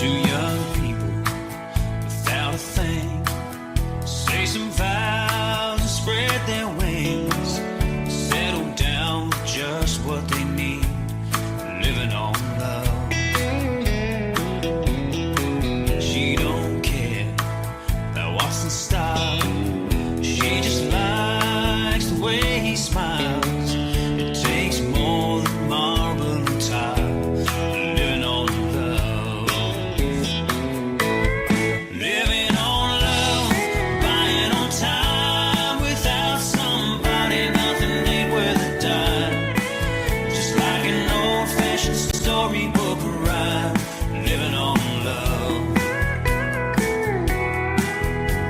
Two young people without a thing say some vows and spread their wings, settle down with just what they need, living on love. She don't care about what's in style, she just likes the way he smiles. It takes more than marble and tile, living on love. Living on love, buying on time. Without somebody, nothing ain't worth a dime. Just like an old-fashioned storybook rhyme, living on love.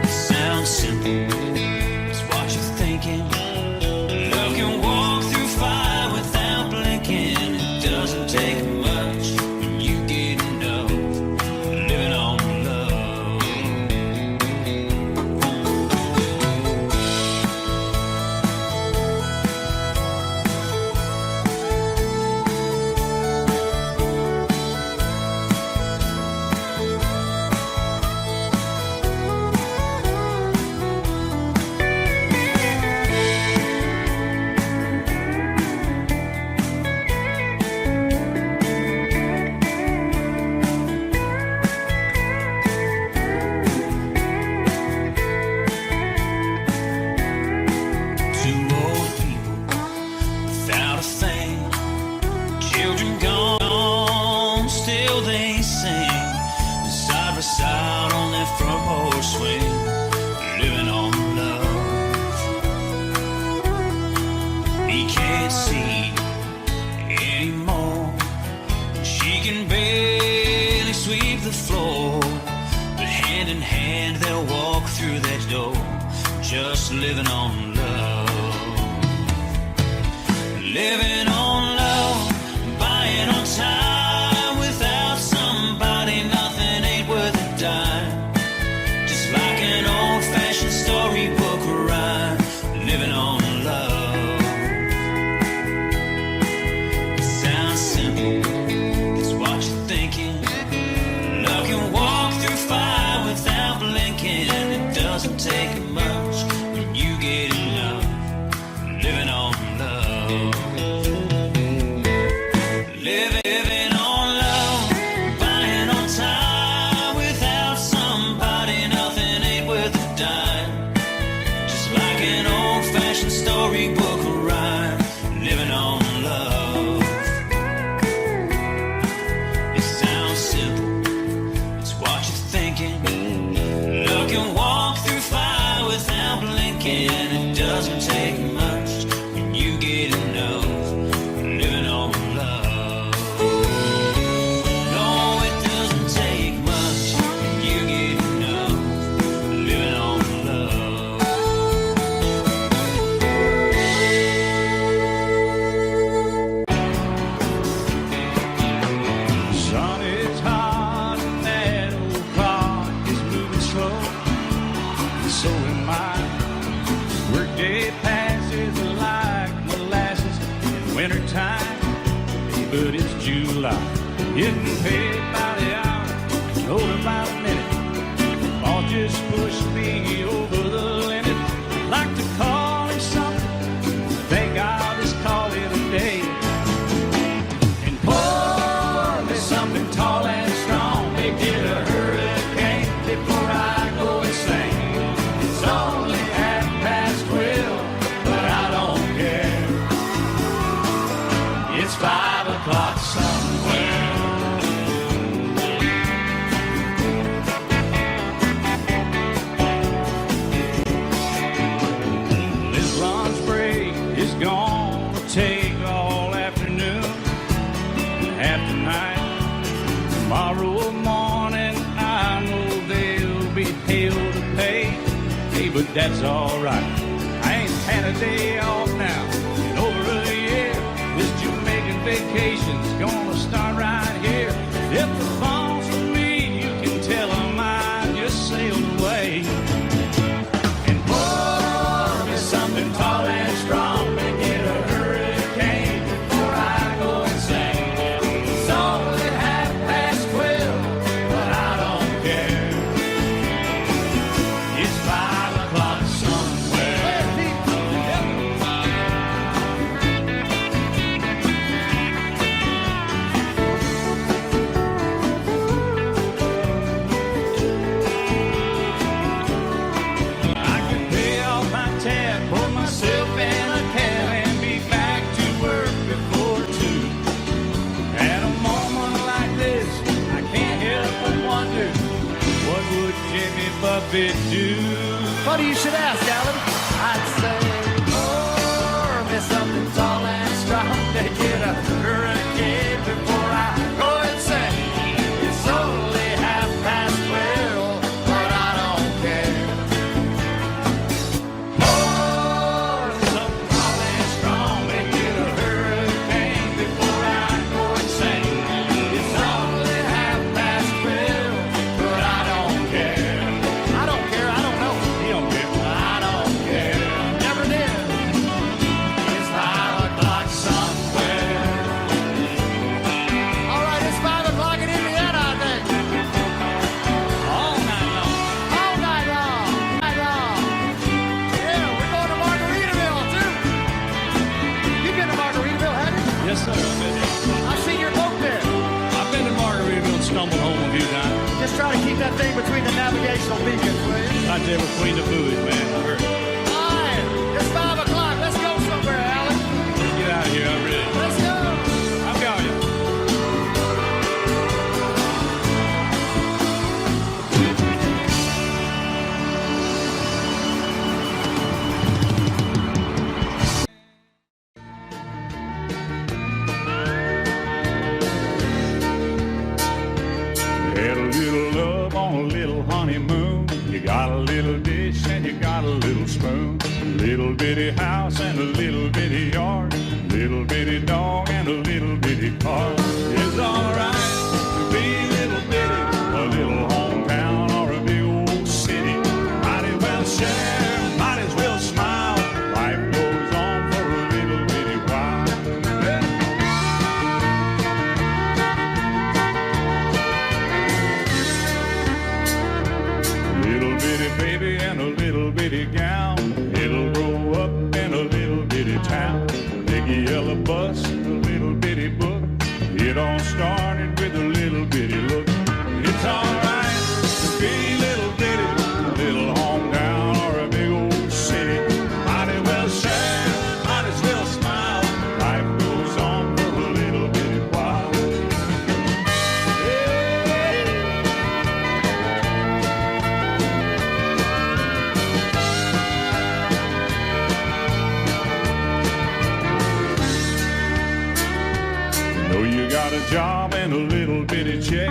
It sounds simple, it's what you're thinking. Love can walk through fire without blinking. It doesn't take much when you get enough, living on love. Two old people without a thing, children gone, still they sing, side by side on their front porch swing, living on love. He can't see anymore, she can barely sweep the floor, but hand in hand they'll walk through that door, just living on love. Living on love, buying on time. Without somebody, nothing ain't worth a dime. Just like an old-fashioned storybook rhyme, living on love. It sounds simple, it's what you're thinking. Love can walk through fire without blinking. It doesn't take much when you get enough, living on love. Living on love, buying on time. Without somebody, nothing ain't worth a dime. Just like an old-fashioned storybook rhyme, living on love. It sounds simple, it's what you're thinking. Love can walk through fire without blinking. It doesn't take much when you get enough, living on love. No, it doesn't take much when you get enough, living on love. Sun is hot and that old clock is moving slow, and so am I. Workday passes like molasses in wintertime, but it's July. Getting paid by the hour, told by the minute. All just pushed me over the limit. Like to call it something, think I'll just call it a day. And pour me something tall and strong, make it a hurricane before I go insane. It's only 12:30, but I don't care. It's 5 o'clock somewhere. This lunch break is gonna take all afternoon, half the night. Tomorrow morning I know they'll be hell to pay. Hey, but that's alright. I ain't had a day off now in over a year. This Jamaican vacation's gonna start right here. If the phone's for me, you can tell them I just sailed away. And pour me something tall and strong, make it a hurricane before I go insane. It's only 12:30, but puppy do? Funny you should ask, Alan. I'd say, pour me something tall and strong to get a hurricane before I go insane. It's only 12:30, but I don't care. Pour something tall and strong to get a hurricane before I go insane. It's only 12:30, but I don't care. I don't care. I don't know. He don't care. I don't care. Never did. It's 5 o'clock somewhere. All right, it's 5 o'clock in Indiana, I think. All night long. All night long. Night long. Yeah, we're going to Margaritaville, too. You've been to Margaritaville, haven't you? Yes, sir. I've been there. I've seen your boat there. I've been to Margaritaville and stumbled home a few times. Just try to keep that thing between the navigational beacons, will you? Right there between the buoys, man. I heard. All right, it's 5 o'clock. Let's go somewhere, Alan. Let's get out of here. I'm ready. Let's go. I'm going. Had a little love on a little honeymoon. You got a little dish and you got a little spoon. Little bitty house and a little bitty yard. Little bitty dog and a little bitty car. It's alright to be little bitty. A little hometown or a big old city. Might as well share, might as well smile. Life goes on for a little bitty while. Little bitty baby and a little bitty gown. It'll grow up in a little bitty town. Big yellow bus, a little bitty book. It all started with a little bitty look. It's alright to be little bitty, a little hometown or a big old city. Might as well share, might as well smile. Life goes on for a little bitty while. Know you got a job and a little bitty check,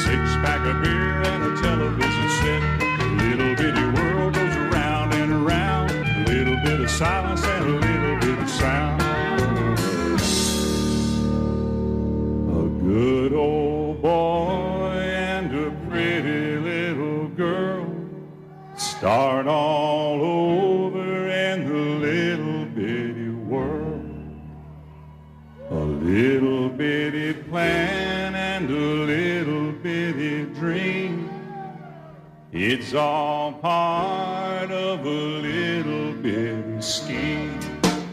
6-pack of beer and a television set. Little bitty world goes around and around. A little bit of silence and a little bit of sound. A good old boy and a pretty little girl start all over in the little bitty world. A little bitty plan and a little bitty dream. It's all part of a little bitty scheme.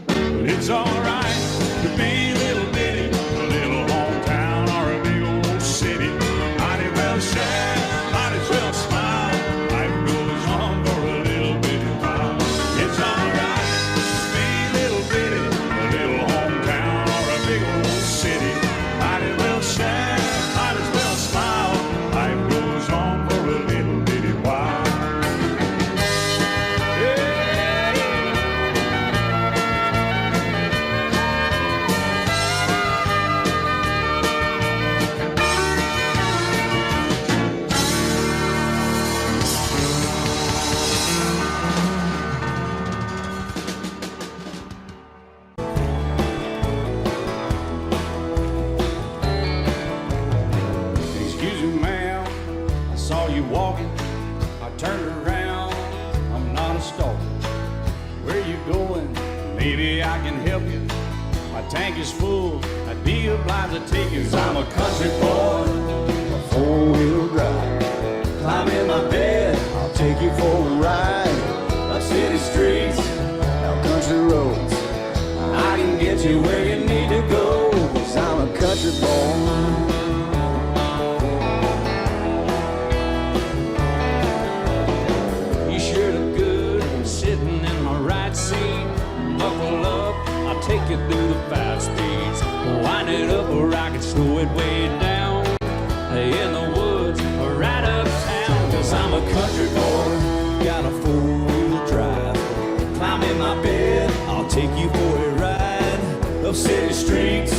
But it's alright to be little bitty, a little hometown or a big old city. Might as well share, might as well smile. Life goes on for a little bitty while. It's alright to be little bitty, a little hometown or a big old city. Might as well share, might as well smile. Life goes on for a little bitty while. Excuse me, ma'am, I saw you walking. I turned around, I'm not a stalker. Where you going? Maybe I can help you. My tank is full, I'd be obliged to take you. 'Cause I'm a country boy, a four-wheel drive. Climb in my bed, I'll take you for a ride. Up city streets, down country roads. I can get you where you need to go. 'Cause I'm a country boy. You sure look good sitting in my right seat. Buckle up, I'll take you through the 5 speeds. Wind it up or I can slow it way down. In the woods or right uptown. 'Cause I'm a country boy. take you for a ride up city streets,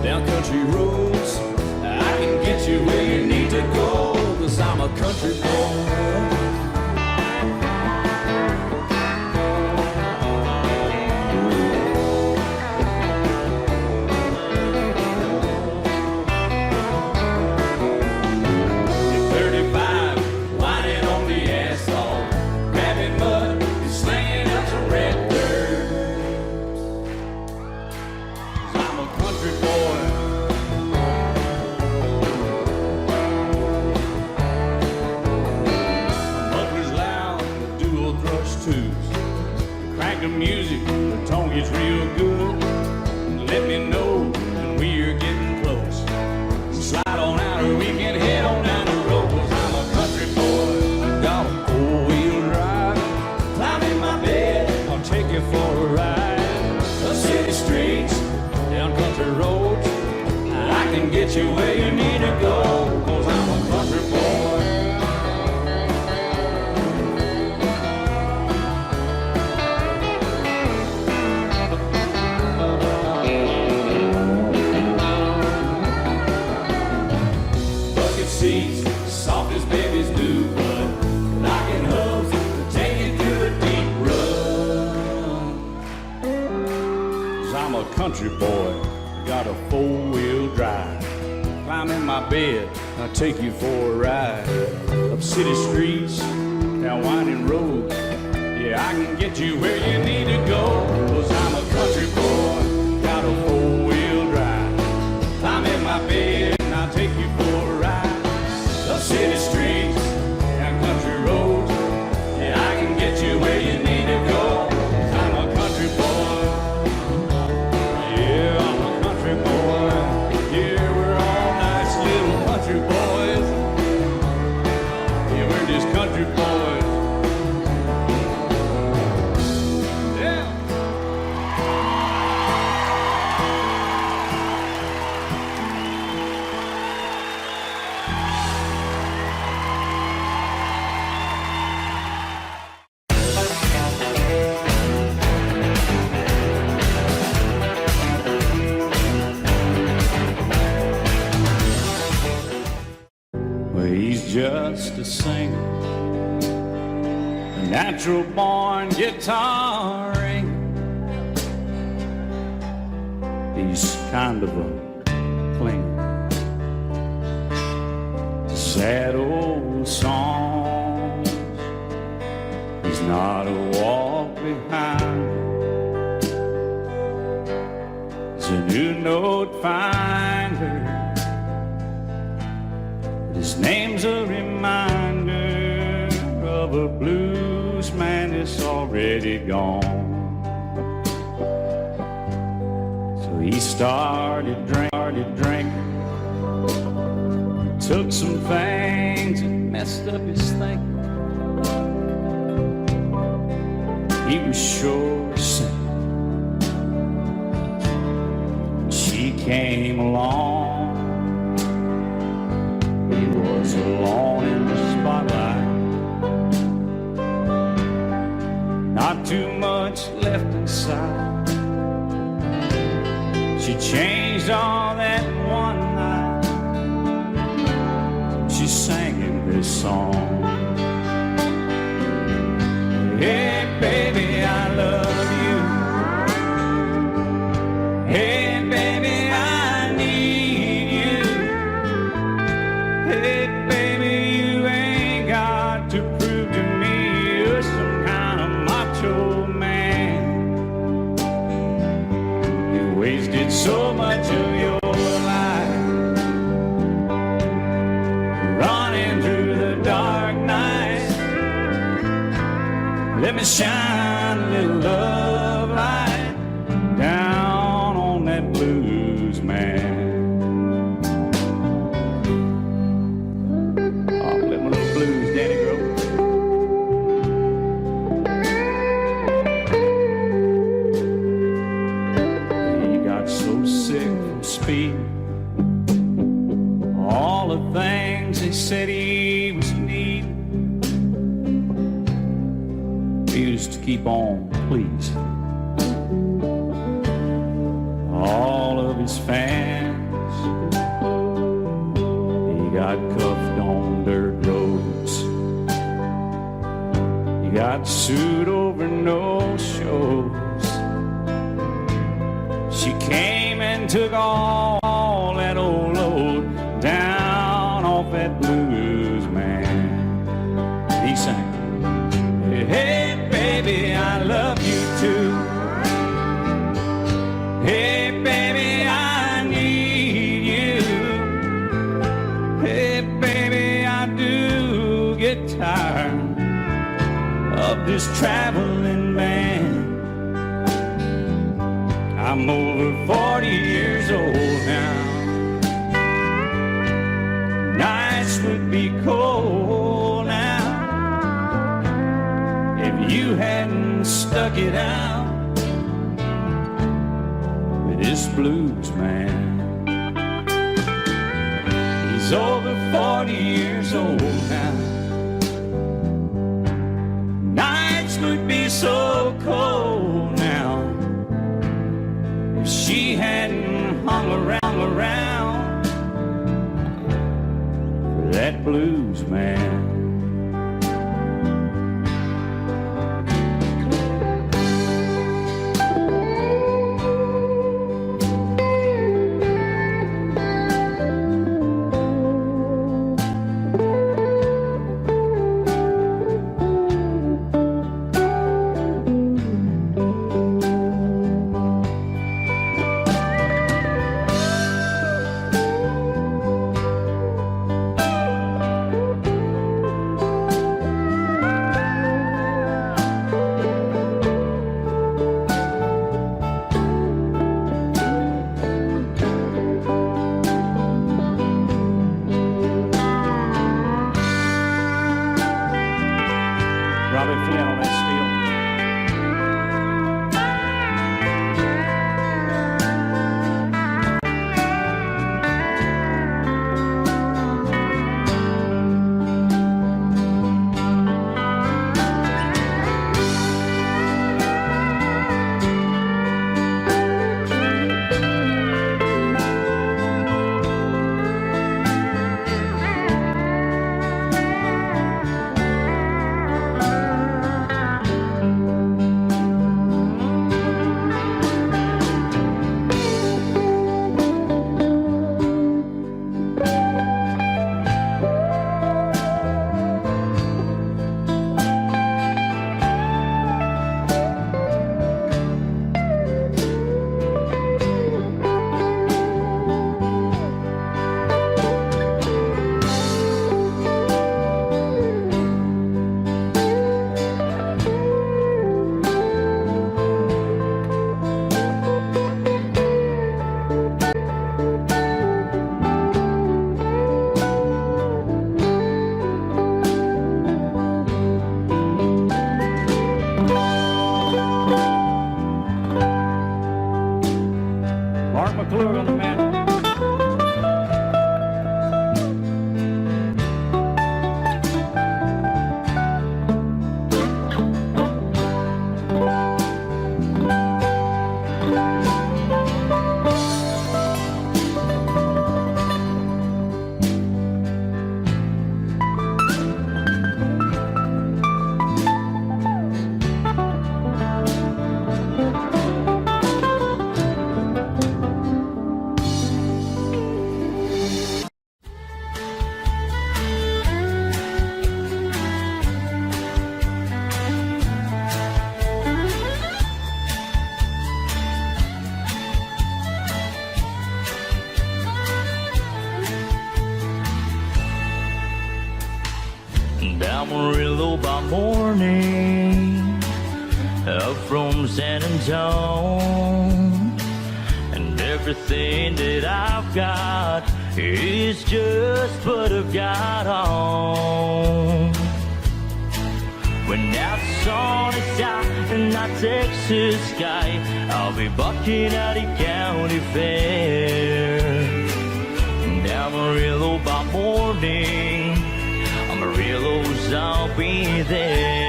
down country roads. I can get you where you need to go, 'cause I'm a country boy. 35, whining on the asphalt, grabbing mud and slinging up some red dirt. 'Cause I'm a country boy. Crank the music, the tone gets real good. Let me know when we're getting close. Slide on out or we can head on down the road. 'Cause I'm a country boy, got a four-wheel drive. Climb in my bed, I'll take you for a ride. The city streets, down country roads. I can get you where you need to go, 'cause I'm a country boy. Seats, soft as babies do, but locking hubs to take you through a deep run. 'Cause I'm a country boy, got a four-wheel drive. Climb in my bed, I'll take you for a ride. Up city streets, down winding roads. Yeah, I can get you where you need to go, 'cause I'm a country boy, got a four-wheel drive. Climb in my bed, and I'll take you for a ride. City streets and country roads. Yeah, I can get you where you need to go. I'm a country boy. Yeah, I'm a country boy. Yeah, we're all nice little country boys. Yeah, we're just country boys. Yeah. He's just a singer, a natural born guitaring. He's kind of a clinger to sad old songs. He's not a walk behind. He's a new note finder. His name's a reminder of a blues man that's already gone. So he started drinking, took some things and messed up his thinking. He was sure sick. She came along. He was alone in the spotlight. Not too much left inside. She changed all that one night. She sang him this song. Hey baby, I love you. Hey baby, I need you. Hey baby, you ain't got to prove to me you're some kind of macho man. You wasted so much of your life running through the dark night. Let me shine a little love light down on that blues man. All the things they said he was needing, he used to keep on pleasing. fans. He got cuffed on dirt roads. He got sued over no shows. She came and took all that old load down off that blues man. He sang, hey baby, I love you too. Hey baby, I need you. Hey baby, I do get tired of this traveling man. I'm over 40 years old now. Nights would be cold now if you hadn't stuck it out with this blues man. He's over 40 years old now. Nights would be so cold now if she hadn't hung around for that blues man. Amarillo by morning, up from San Antonio, and everything that I've got is just what I've got on. When that sun is out in that Texas sky, I'll be bucking at the county fair. And Amarillo by morning, Amarillo's, I'll be there.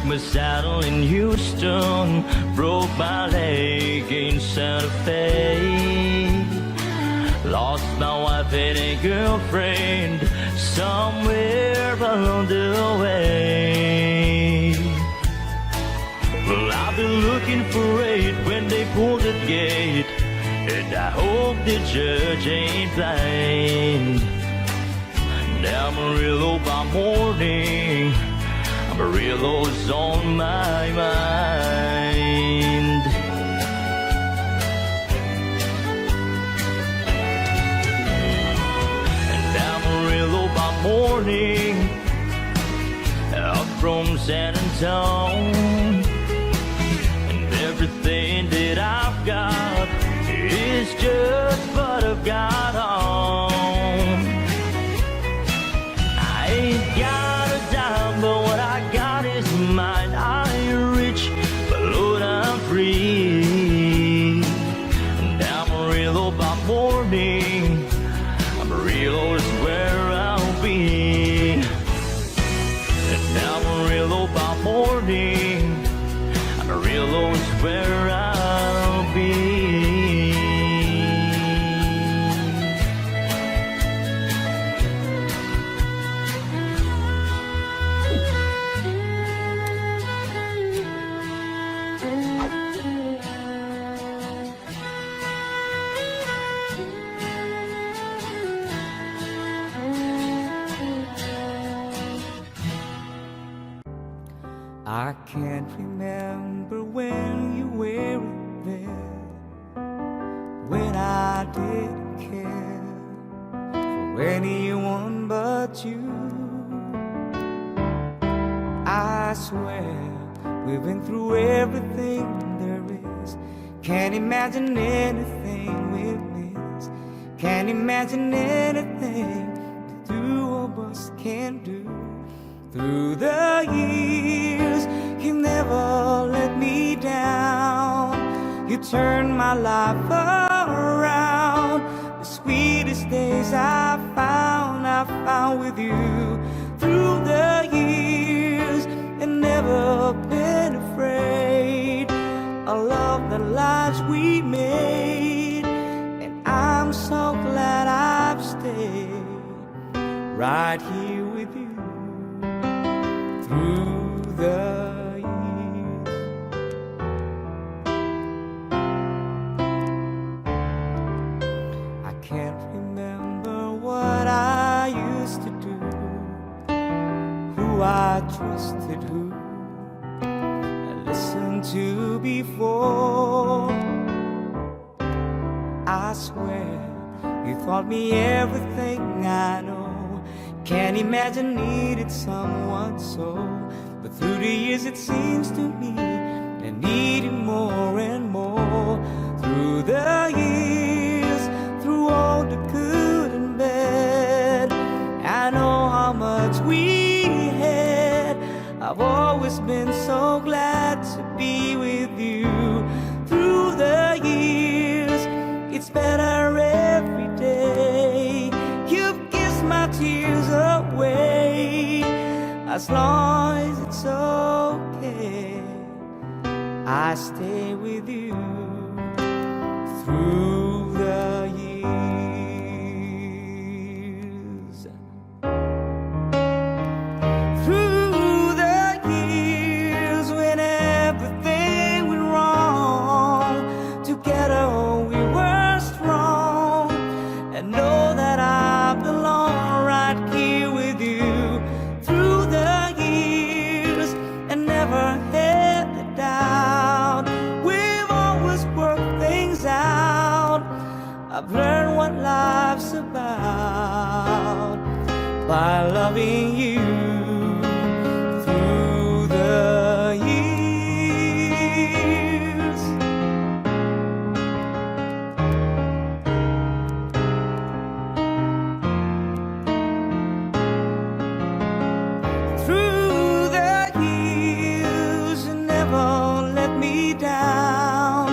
my saddle in Houston, broke my leg in Santa Fe. Lost my wife and a girlfriend somewhere along the way. Well, I've been looking for it when they pull the gate, and I hope the judge ain't blind. Amarillo by morning, Amarillo's on my mind. And Amarillo by morning, up from San Antonio, and everything that I've got is just what I've got on. I ain't got a dime, but what I got is mine. I ain't rich, but Lord, I'm free. And Amarillo by morning, Amarillo is where I'll be. And Amarillo by morning, Amarillo is where I'll be. I can't remember when you were there, when I didn't care for anyone but you. I swear we've been through everything there is. Can't imagine anything we've missed. Can't imagine anything the two of us can do. Through the years, you never let me down. You turned my life around. The sweetest days I found with you. Through the years, and never been afraid. A love that lives we made. And I'm so glad I've stayed right here with you. Through the years, I can't remember what I used to do, who I trusted, who I listened to before. I swear you taught me everything I know. Can't imagine needed someone so. But through the years it seems to me I need you more and more. Through the years, through all the good and bad, I know how much we had. I've always been so glad to be with you. Through the years, it's better every day. You've kissed my tears away. As long as it's okay, I stay with you. Through the years, through the years, when everything went wrong, together we were strong. And know that I belong right here with you. Through the years, and never had the doubt. We've always worked things out. I've learned what life's about by loving you. Through the years, through the years, you never let me down.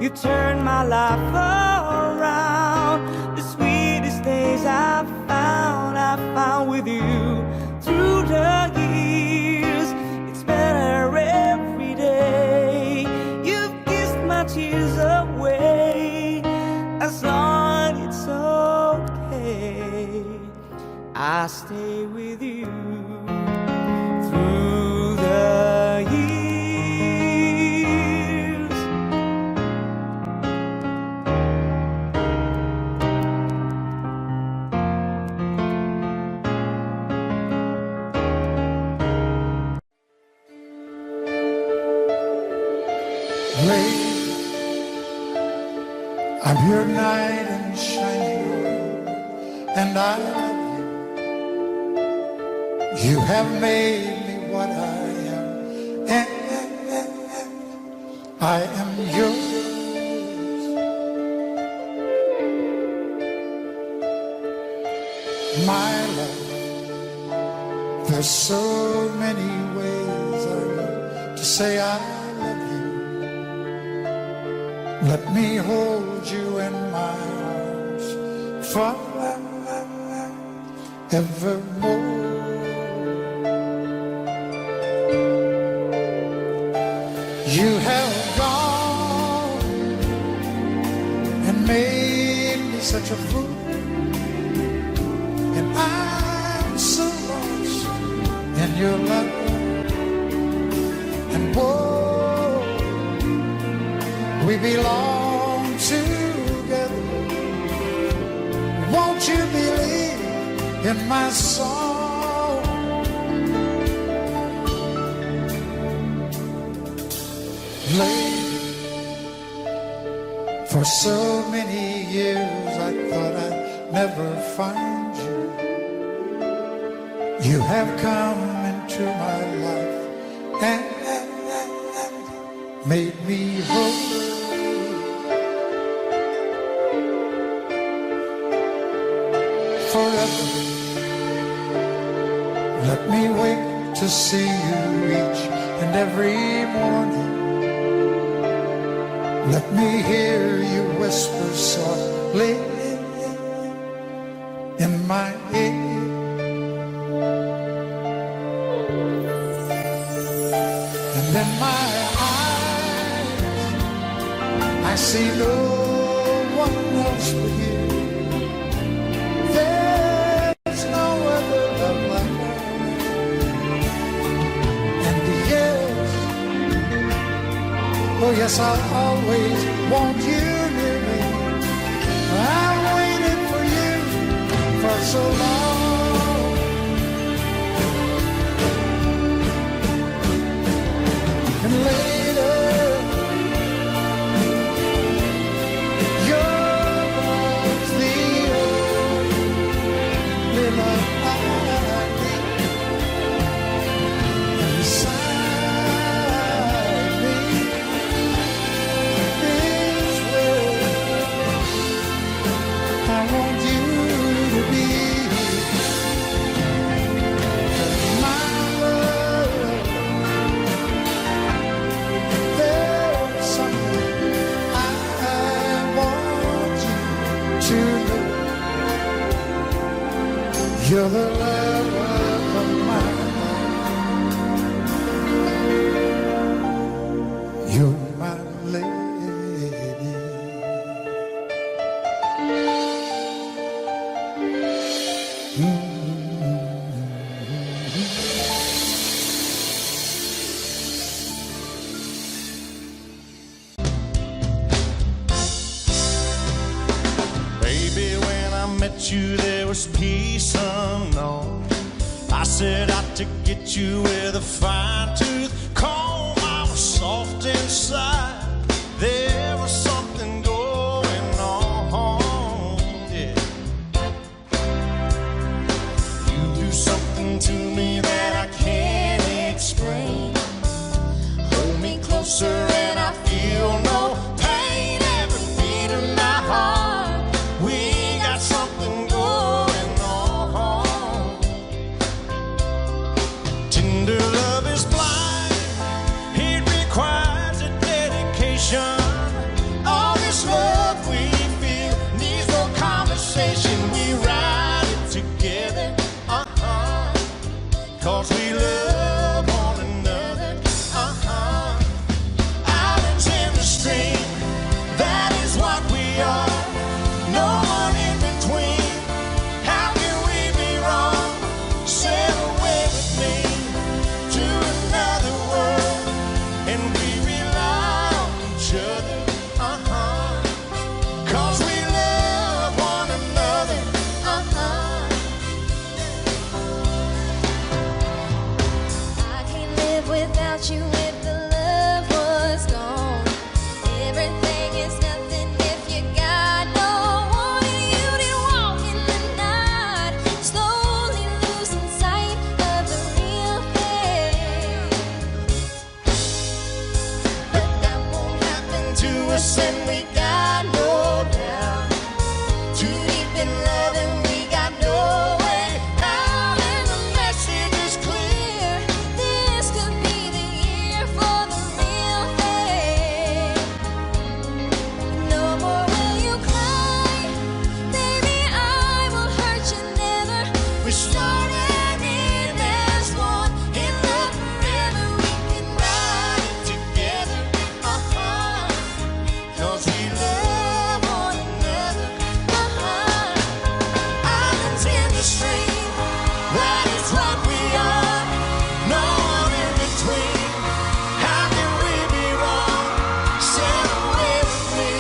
You turned my life around. The sweetest days I found with you. Through the years, it's better much years away, as long as it's okay, I'll stay with you through the years. I'm your knight in shining armor, and I love you. You have made me what I am, and I am yours. My love, there's so many ways I love to say I love you. Let me hold you in my arms forevermore. You have gone and made me such a fool, and I'm so lost in your love. And whoa, we belong together. Won't you believe in my song? Lady, for so many years I thought I'd never find you. You have come into my life and made me whole. Forever, let me wait to see you each and every morning. Let me hear you whisper softly in my ear. And in my eyes, I see no one else but you. There's no other love like mine. And yes, oh yes, I'll always want you near me. I've waited for you for so long. And later, your love's the only love I need. And beside me is where I want you to be. My love, there's something I want you to know. You're the love of my life. You're my lady. Baby, when I met you, there was peace unknown. I set out to get you with a fine-tooth comb. I was soft inside. There was something going on, yeah. You do something to me that I can't explain. Hold me closer and I feel no pain. Every beat of my heart, we got something going on. Tender love is blind, it requires a dedication. us and we got no doubt. Too deep in love and we got no way out. And the message is clear. This could be the year for the real thing. No more will you cry, baby, I will hurt you never. We started in as one, in love forever. We can ride it together, 'cause we love one another, Islands in the stream, that is what we are. No one in between. How can we be wrong? Sail away with me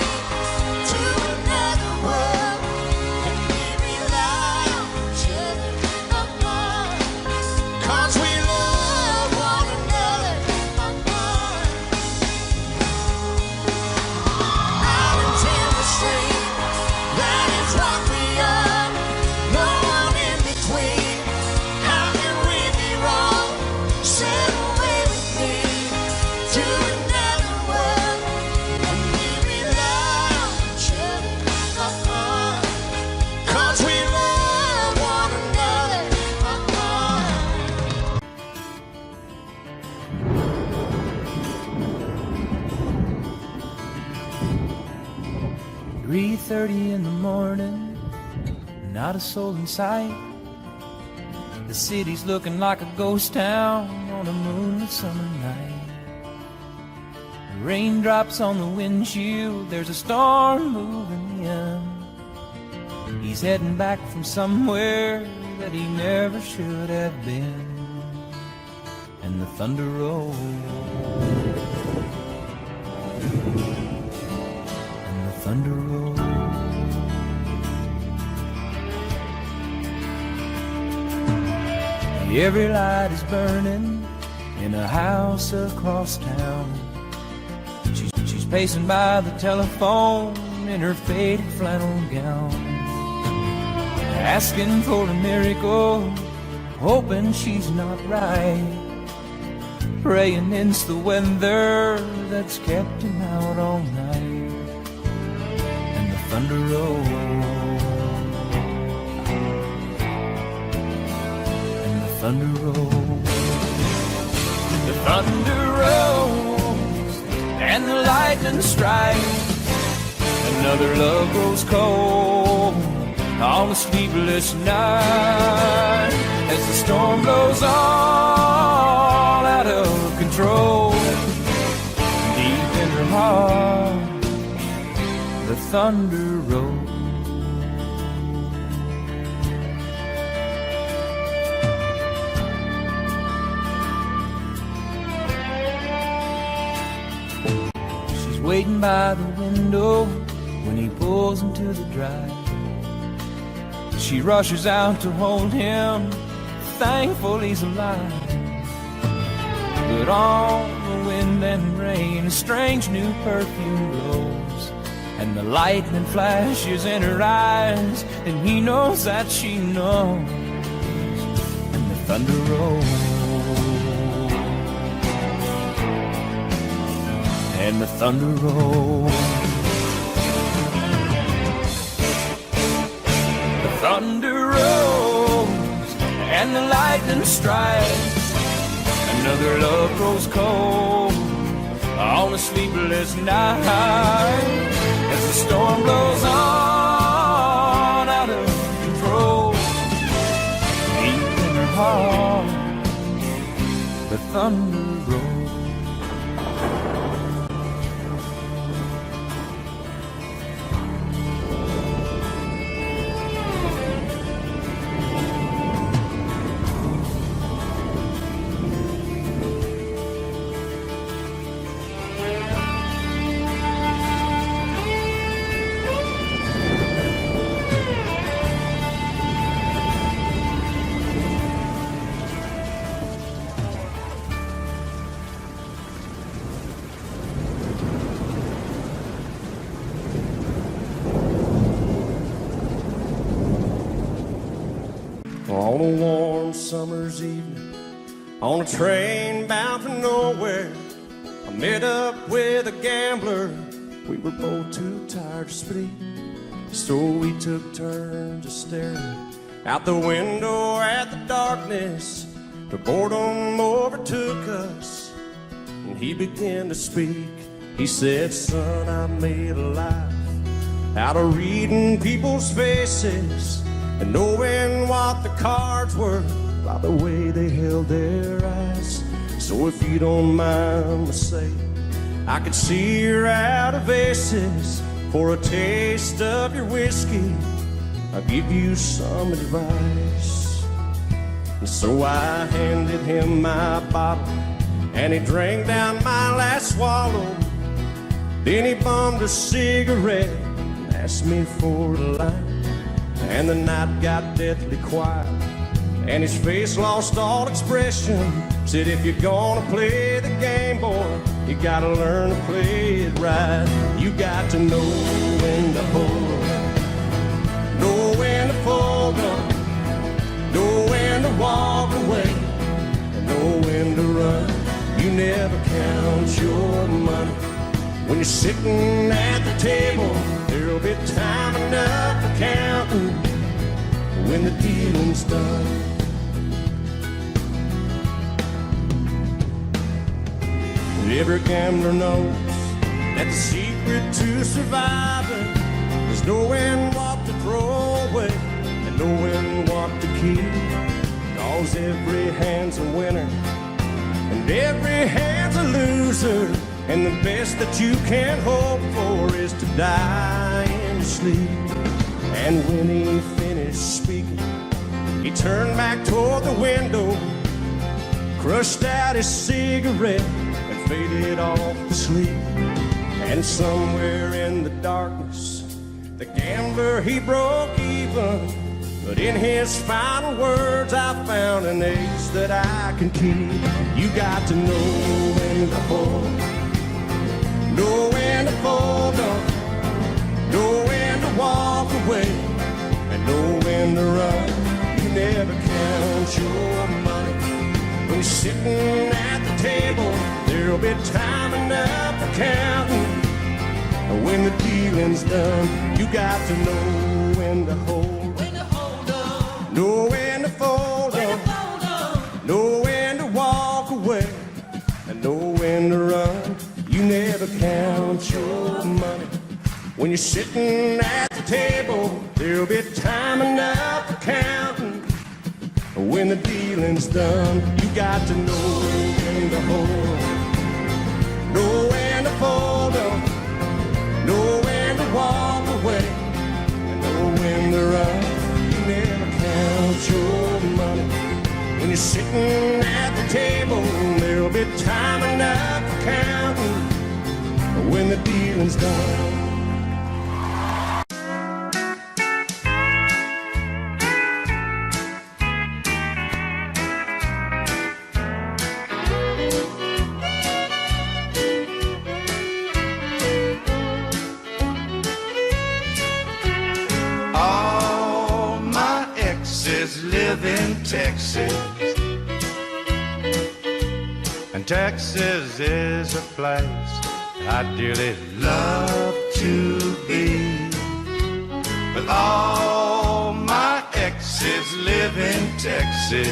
to another world, and we rely on each other, 'cause we love one another, Islands in the stream, that is what we are. No one in between. How can we be wrong? Sail away with me to another world, and we rely on each other, 'cause we love one another, 3:30 in the morning, not a soul in sight. The city's looking like a ghost town on a moonlit summer night. Raindrops on the windshield, there's a storm moving in. He's heading back from somewhere that he never should have been. And the thunder rolls, and the thunder rolls. Every light is burning in a house across town. She's pacing by the telephone in her faded flannel gown, asking for a miracle, hoping she's not right, praying it's the weather that's kept him out all night. And the thunder rolls, and the thunder rolls, the thunder rolls, and the lightning strikes. Another love grows cold on a sleepless night, as the storm blows all out of control. Deep in her heart, the thunder rolls. She's waiting by the window when he pulls into the drive. She rushes out to hold him, thankful he's alive. But on the wind and rain, a strange new perfume blows, and the lightning flashes in her eyes, and he knows that she knows. And the thunder rolls, and the thunder rolls. Thunder rolls and the lightning strikes. Another love grows cold on a sleepless night, as the storm blows on out of control. Deep in her heart, the thunder rolls. On a warm summer's evening, on a train bound for nowhere, I met up with a gambler We were both too tired to speak, so we took turns of staring out the window at the darkness. The boredom overtook us, and he began to speak. He said, son, I made a life out of reading people's faces and knowing what the cards were by the way they held their eyes. So if you don't mind me saying, I could see you're out of aces. For a taste of your whiskey, I'll give you some advice. And so I handed him my bottle, and he drank down my last swallow. Then he bummed a cigarette and asked me for a light. And the night got deathly quiet, and his face lost all expression. Said, if you're gonna play the game, boy, you gotta learn to play it right. You got to know when to hold up, know when to fold up, know when to walk away, and know when to run. You never count your money when you're sitting at the table. There'll be time enough for counting when the dealing's done. Every gambler knows that the secret to surviving is knowing what to throw away and knowing what to keep. 'Cause every hand's a winner and every hand's a loser, and the best that you can hope for is to die in your sleep. And when he finished speaking, he turned back toward the window, crushed out his cigarette, faded off to sleep. And somewhere in the darkness, the gambler, he broke even. But in his final words, I found an ace that I can keep. You got to know when to hold, know when to fold up, know when to walk away, and know when to run. You never count your money when you're sitting at the table. There'll be time enough for counting when the dealing's done. You got to know when to hold, know when to fold up, know when to walk away, and know when to run. You never count your money when you're sitting at the table. There'll be time enough for counting when the dealing's done. You got to know when to hold, know when to fold up, know when to walk away, and know when to run. You never count your money when you're sitting at the table. There'll be time enough for counting when the dealing's done. Live in Texas, and Texas is a place I dearly love to be. But all my exes live in Texas,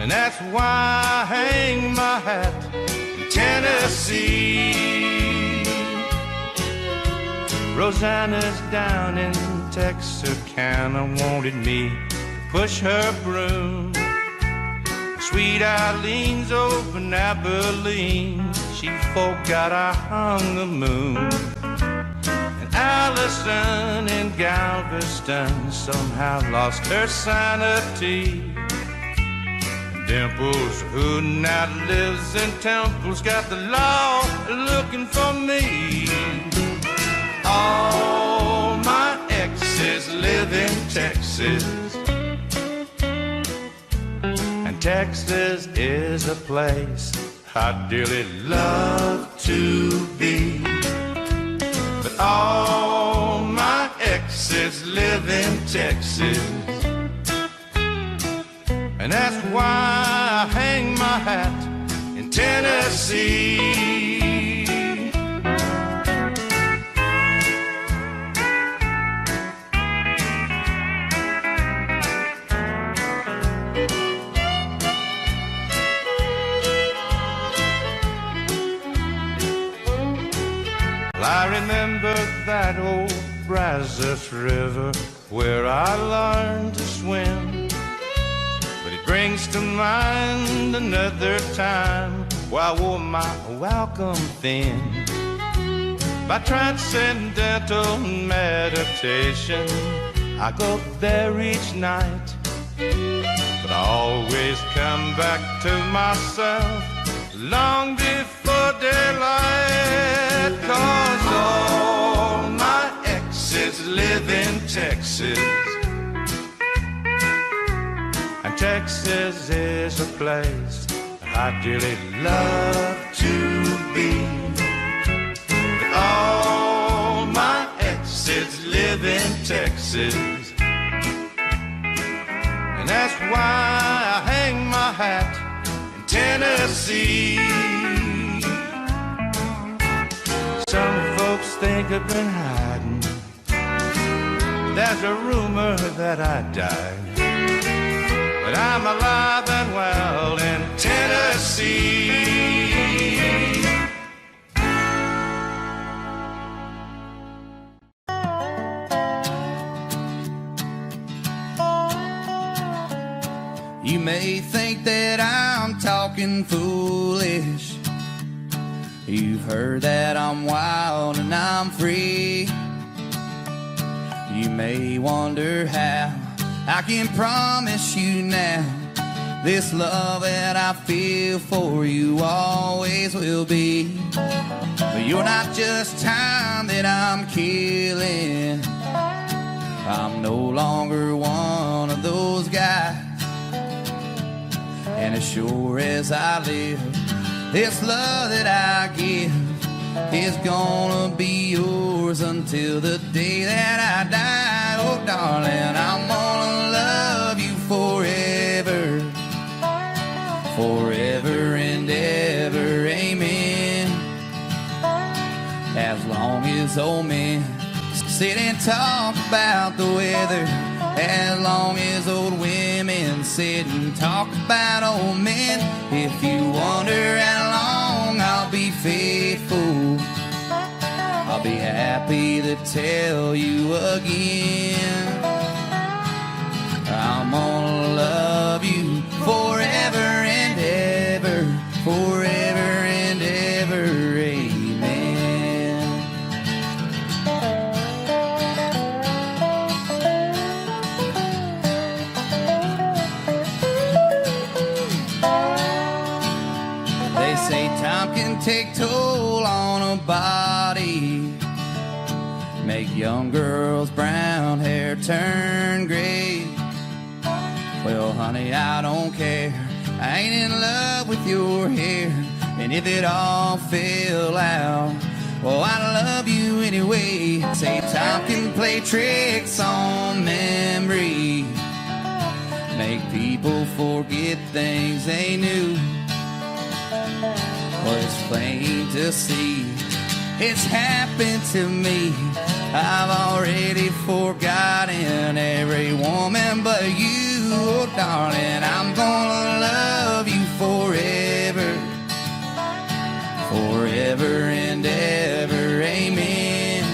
and that's why I hang my hat in Tennessee. Rosanna's down in Texarkana wanted me to push her broom. Sweet Eileen's over in Abilene, she forgot I hung the moon. And Allison in Galveston somehow lost her sanity. Dimples, who now lives in Temple's got the law looking for me. All my exes live in Texas, and Texas is a place I dearly love to be. But all my exes live in Texas, and that's why I hang my hat in Tennessee. Well, I remember that old Brazos River where I learned to swim. But it brings to mind another time where I wore my welcome thin. By transcendental meditation, I go there each night. But I always come back to myself long before daylight. 'Cause all my exes live in Texas, and Texas is a place I'd dearly love to be. But all my exes live in Texas, and that's why I hang my hat in Tennessee. Some folks think I've been hiding. There's a rumor that I died, but I'm alive and well in Tennessee. You may think that I'm talking foolish. You've heard that I'm wild and I'm free. You may wonder how I can promise you now this love that I feel for you always will be. But you're not just time that I'm killing. I'm no longer one of those guys. And as sure as I live, this love that I give is gonna be yours until the day that I die. Oh, darling, I'm gonna love you forever, forever and ever, amen. As long as old men sit and talk about the weather, as long as old women sit and talk about old men. If you wonder how long I'll be faithful, I'll be happy to tell you again. I'm gonna love you forever and ever, forever and ever, amen. They say time can take toll on a body, make young girls' brown hair turn gray. Well, honey, I don't care. I ain't in love with your hair. And if it all fell out, well, I love you anyway. Say time can play tricks on memory, make people forget things they knew. Well, it's plain to see it's happened to me. I've already forgotten every woman but you. Oh, darling, I'm gonna love you forever, forever and ever, amen.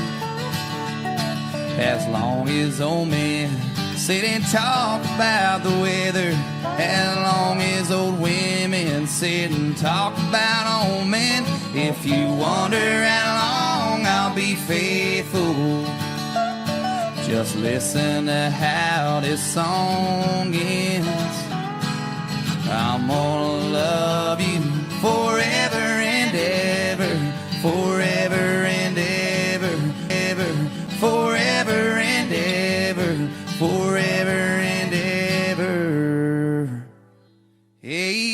As long as old men sit and talk about the weather, as long as old women sit and talk about old men. If you wonder how long I'll be faithful, just listen to how this song ends. I'm gonna love you forever and ever, forever and ever, ever, forever and ever, forever and ever, amen.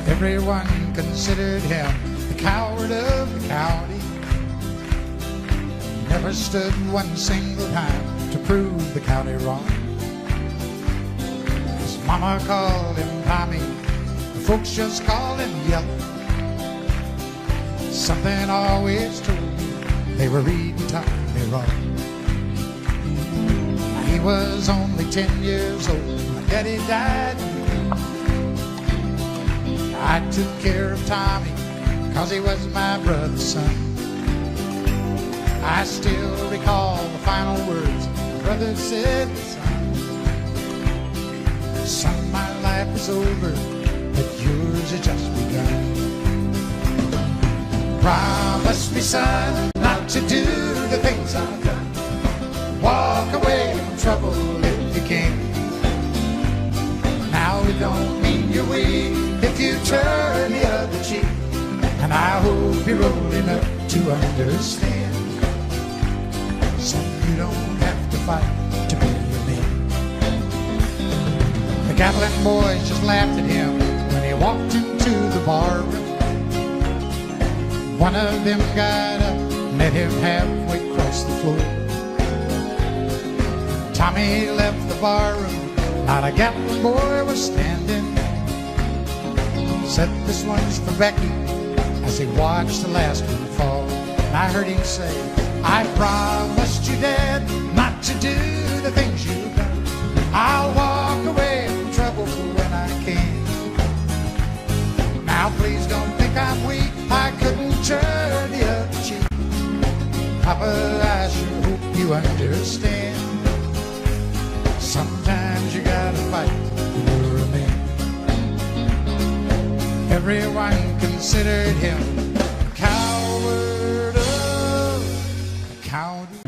Everyone considered him the coward of the county. Never stood one single time to prove the county wrong. His mama called him Tommy, the folks just called him Yellow. Something always told me they were reading me wrong. He was only 10 years old when my daddy died. I took care of Tommy 'cause he was my brother's son. I still recall the final words my brother said, son, my life is over, but yours has just begun. Promise me, son, not to do the things I've done. Walk away from trouble if you can. Now it don't mean you're weak if you turn the other cheek. And I hope you're old enough to understand. Son, you don't have to fight to be a man. The Gatlin boys just laughed at him when he walked into the bar room. One of them got up, met him halfway across the floor. Tommy left the bar room, not a Gatlin boy was standing. Said, this one's for Becky, as he watched the last one fall. And I heard him say, I promised you, Dad, not to do the things you've done. I'll walk away from trouble when I can. Now please don't think I'm weak, I couldn't turn the other cheek. Papa, I sure hope you understand. Sometimes you gotta fight when you're a man. Everyone considered him a coward of a county.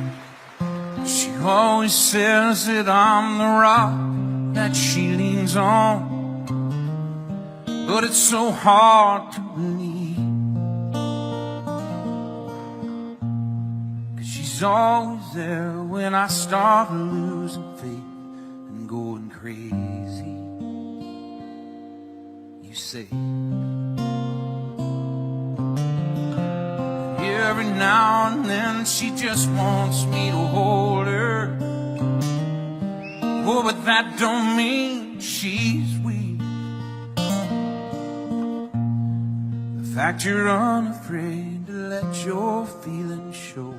She always says that I'm the rock that she leans on, but it's so hard to believe, 'cause she's always there when I start losing faith and going crazy. You say every now and then she just wants me to hold her. Oh, but that don't mean she's weak. The fact you're unafraid to let your feelings show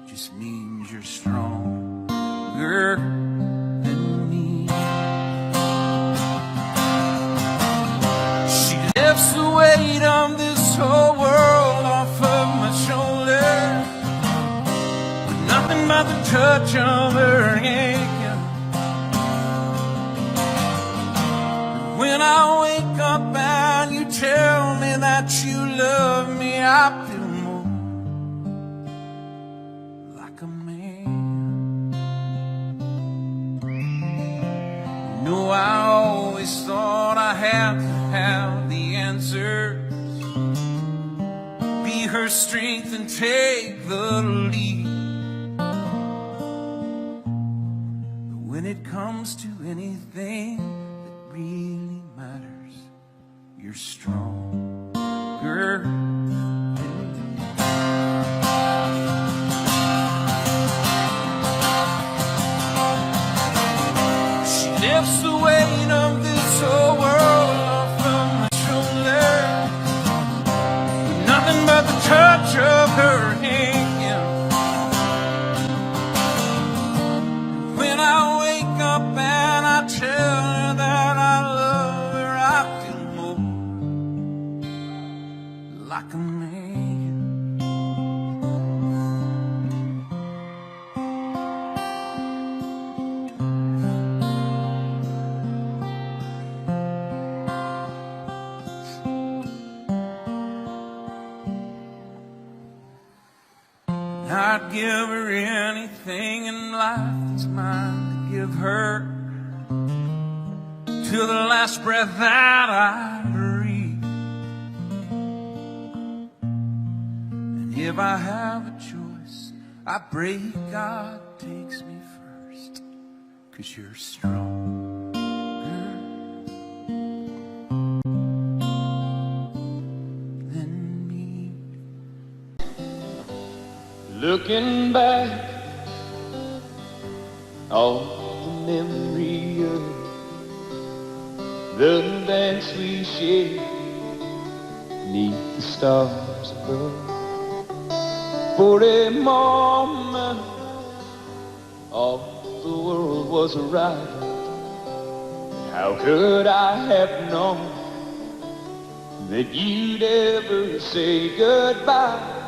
just means you're stronger than me. She lifts the weight of this whole world off of my shoulder, with nothing but the touch of her hand. When I wake up and you tell me that you love me, I feel more like a man. You know, I always thought I had to have the answers, be her strength and take the lead. But when it comes to anything that really matters, you're stronger than me. She lifts the weight of this whole world off of my shoulder, with nothing but the touch of her hand. When I wake up and I tell her that I love her, I feel more like a man. I'd give her anything in life that's mine to give her, till the last breath that I breathe. And if I have a choice, I pray God takes me first, 'cause you're stronger than me. Looking back, all the memory of the dance we shared 'neath the stars. stars above. For a moment, all the world was right. How could I have known that you'd ever say goodbye?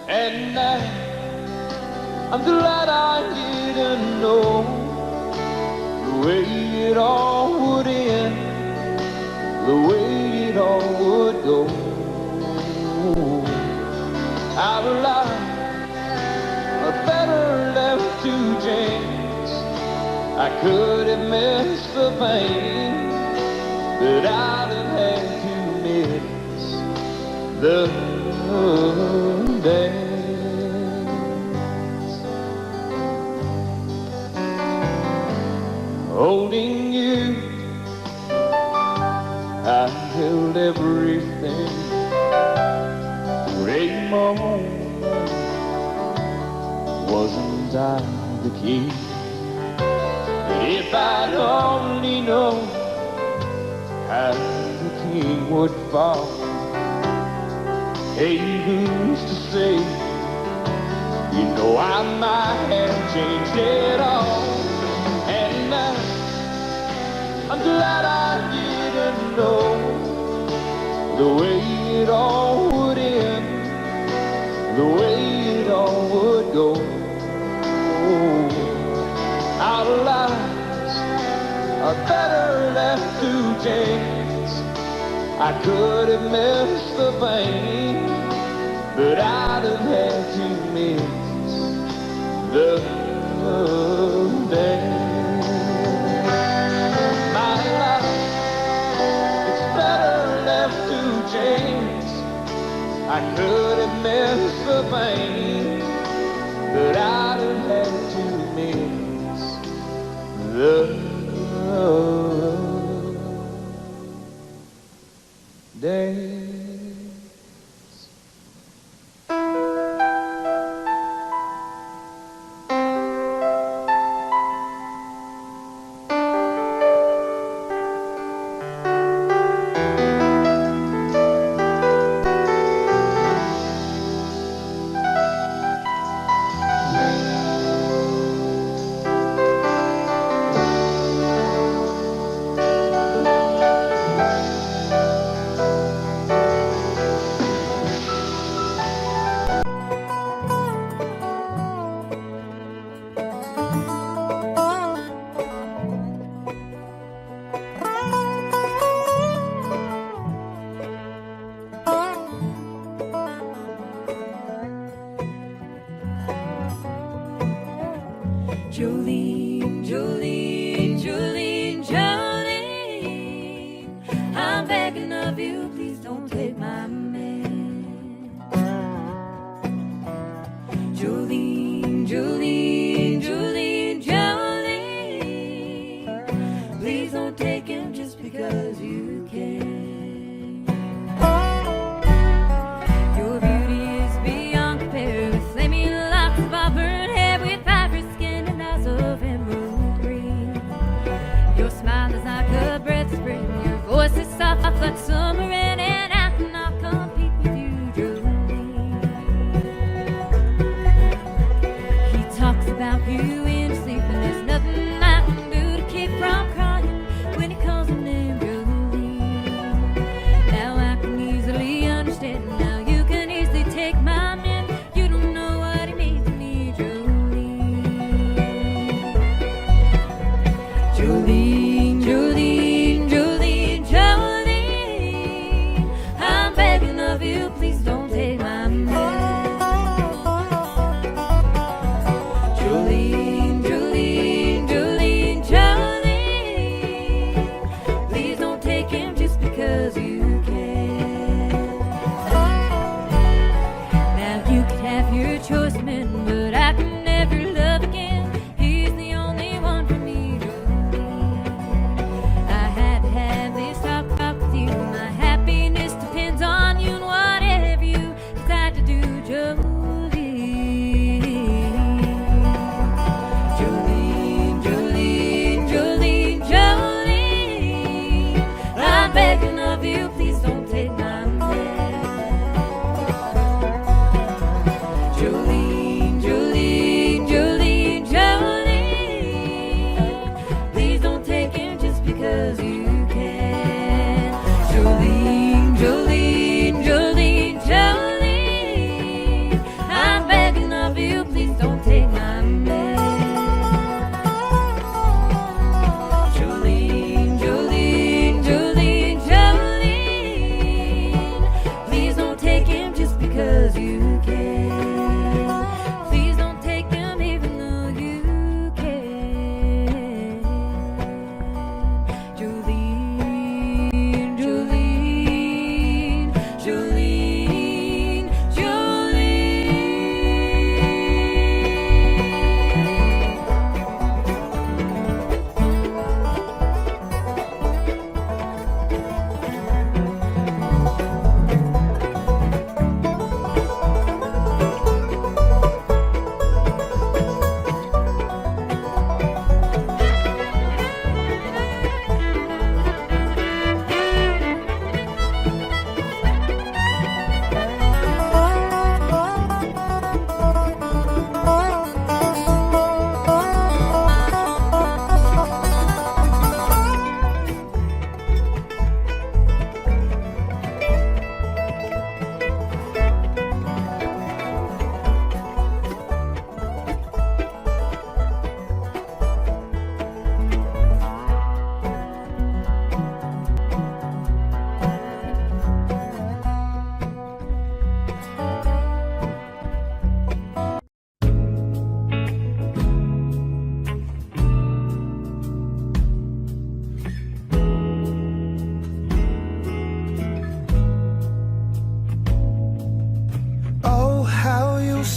And now I'm glad I didn't know the way it all would end, the way it all would go. Our lives are better left to chance. I could have missed the pain, but I'd have had to miss the dance. Holding you, I held everything. For a moment, wasn't I the key? But if I'd only known how the king would fall, hey, who's to say? You know I might have changed it all. And now I'm glad I didn't know the way it all would end, the way it all would go. Our lives are better left to chance. I could have missed the pain, but I'd have had to miss the dance. My life, it's better left to chance. I could have missed the pain, but I'd have had to miss the dance. Jolene, Jolene, Jolene, Jolene, I'm begging of you, please don't take my man. Jolene, Jolene, Jolene, Jolene, please don't take him just because you can. Your beauty is beyond compare with flaming locks of auburn hair with ivory skin and eyes of emerald green. Your smile is like a breath of spring, your voice is soft like summer rain, and I cannot compete with you, Jolene.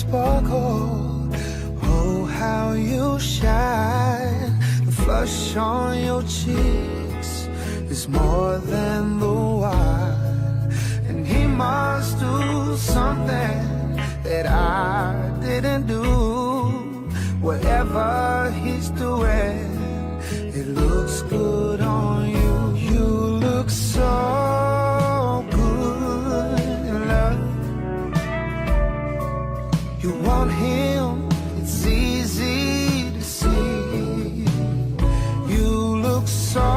sparkle. Oh, how you shine. The flush on your cheeks is more than the wine. And he must do something that I didn't do. Whatever he's doing, it looks good on you. You look so good in love. You want him, it's easy to see. You look so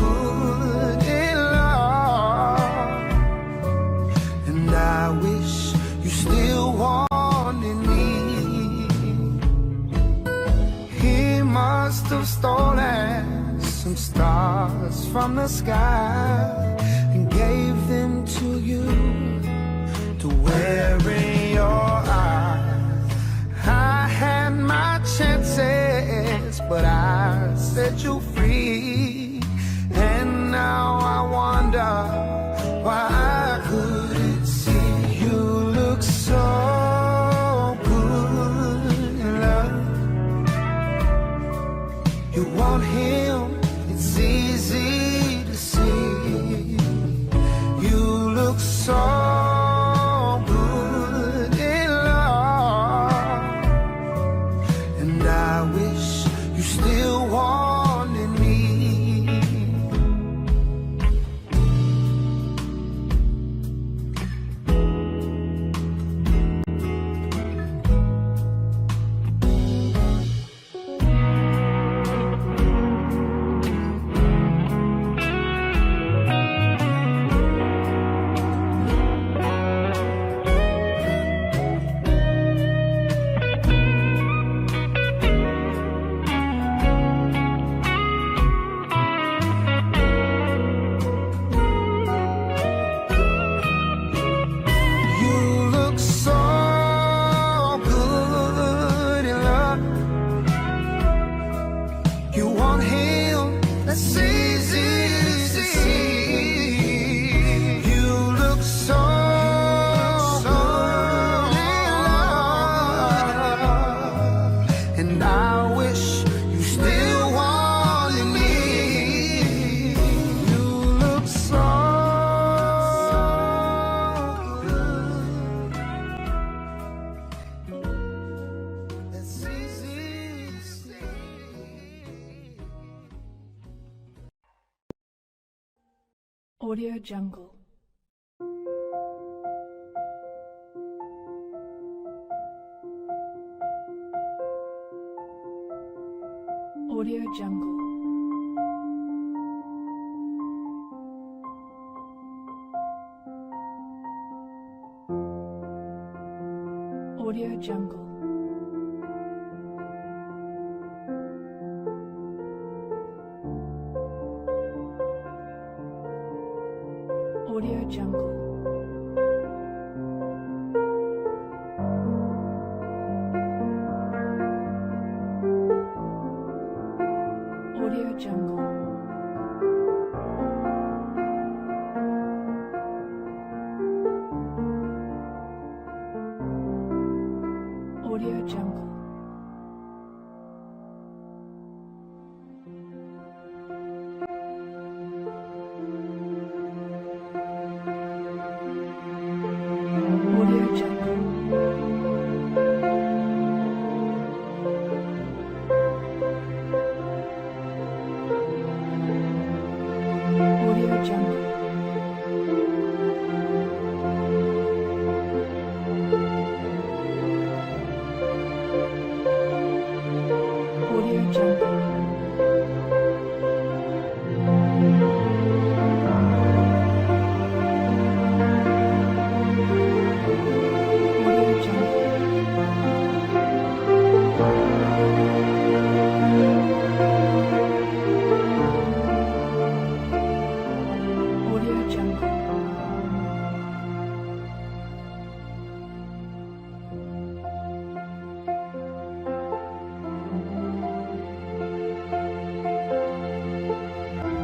good in love. And I wish you still wanted me. He must have stolen some stars from the sky and gave them to you to wear in your eyes. I had my chances, but I set you free. And now I wonder why I couldn't see. You look so good in love. You want him, it's easy to see. You look so good in love. And I wish you still wanted me. You look so good in love. You want him, that's easy to see. You look so good in love. And I wish you still wanted me. You look so good. That's easy to see. Audio Jungle. Audio Jungle. Audio Jungle. Audio Jungle. Audio Jungle. Audio Jungle. Audio Jungle. Audio Jungle. Audio Jungle. Audio Jungle. Audio Jungle.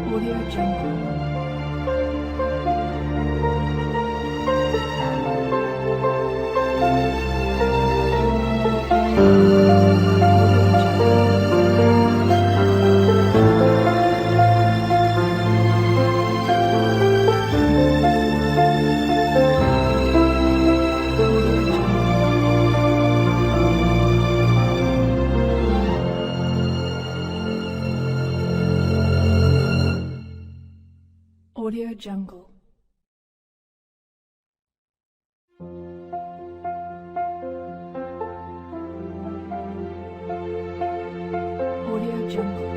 Audio Jungle. Jungle. Audio Jungle.